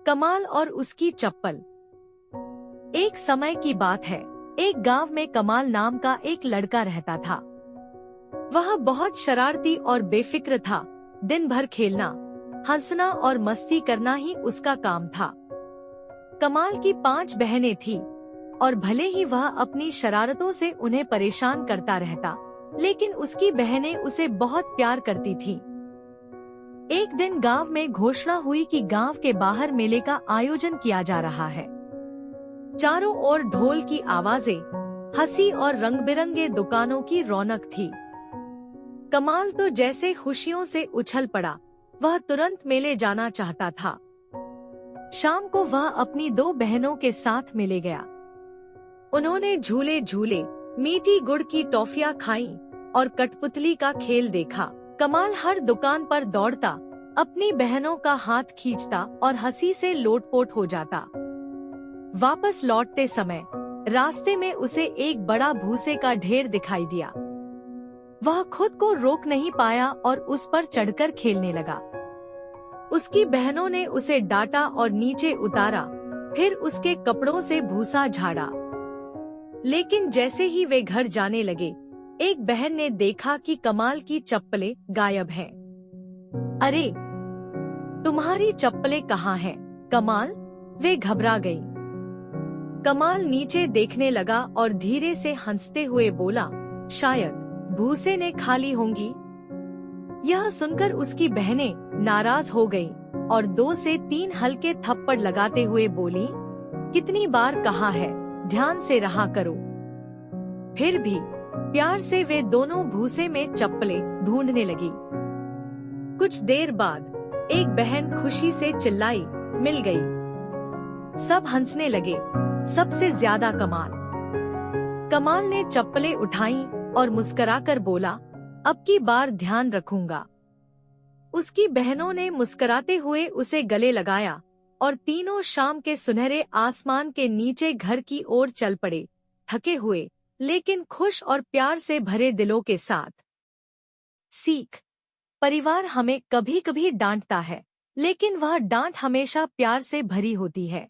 कमाल और उसकी चप्पल। एक समय की बात है, एक गांव में कमाल नाम का एक लड़का रहता था। वह बहुत शरारती और बेफिक्र था। दिन भर खेलना, हंसना और मस्ती करना ही उसका काम था। कमाल की 5 बहनें थीं और भले ही वह अपनी शरारतों से उन्हें परेशान करता रहता, लेकिन उसकी बहनें उसे बहुत प्यार करती थीं। एक दिन गांव में घोषणा हुई कि गांव के बाहर मेले का आयोजन किया जा रहा है। चारों ओर ढोल की आवाजें, हंसी और रंग-बिरंगे दुकानों की रौनक थी। कमाल तो जैसे खुशियों से उछल पड़ा। वह तुरंत मेले जाना चाहता था। शाम को वह अपनी 2 बहनों के साथ मेले गया। उन्होंने झूले झूले, मीठी गुड़ की टॉफियां खाईं और कठपुतली का खेल देखा। कमाल हर दुकान पर दौड़ता, अपनी बहनों का हाथ खींचता और हंसी से लोटपोट हो जाता। वापस लौटते समय रास्ते में उसे एक बड़ा भूसे का ढेर दिखाई दिया। वह खुद को रोक नहीं पाया और उस पर चढ़कर खेलने लगा। उसकी बहनों ने उसे डांटा और नीचे उतारा, फिर उसके कपड़ों से भूसा झाड़ा। लेकिन जैसे ही वे घर जाने लगे, एक बहन ने देखा कि कमाल की चप्पलें गायब हैं। अरे, तुम्हारी चप्पलें कहाँ हैं, कमाल? वे घबरा गई। कमाल नीचे देखने लगा और धीरे से हंसते हुए बोला, शायद भूसे ने खा ली होंगी। यह सुनकर उसकी बहनें नाराज हो गईं और 2 से 3 हल्के थप्पड़ लगाते हुए बोली, कितनी बार कहा है, ध्यान से रहा करो। फिर भी प्यार से वे दोनों भूसे में चप्पलें ढूंढने लगी। कुछ देर बाद एक बहन खुशी से चिल्लाई, मिल गई। सब हंसने लगे, सबसे ज्यादा कमाल। कमाल ने चप्पलें उठाईं और मुस्कुराकर बोला, अब की बार ध्यान रखूंगा। उसकी बहनों ने मुस्कुराते हुए उसे गले लगाया और तीनों शाम के सुनहरे आसमान के नीचे घर की ओर चल पड़े, थके हुए लेकिन खुश और प्यार से भरे दिलों के साथ। सीख: परिवार हमें कभी-कभी डांटता है, लेकिन वह डांट हमेशा प्यार से भरी होती है।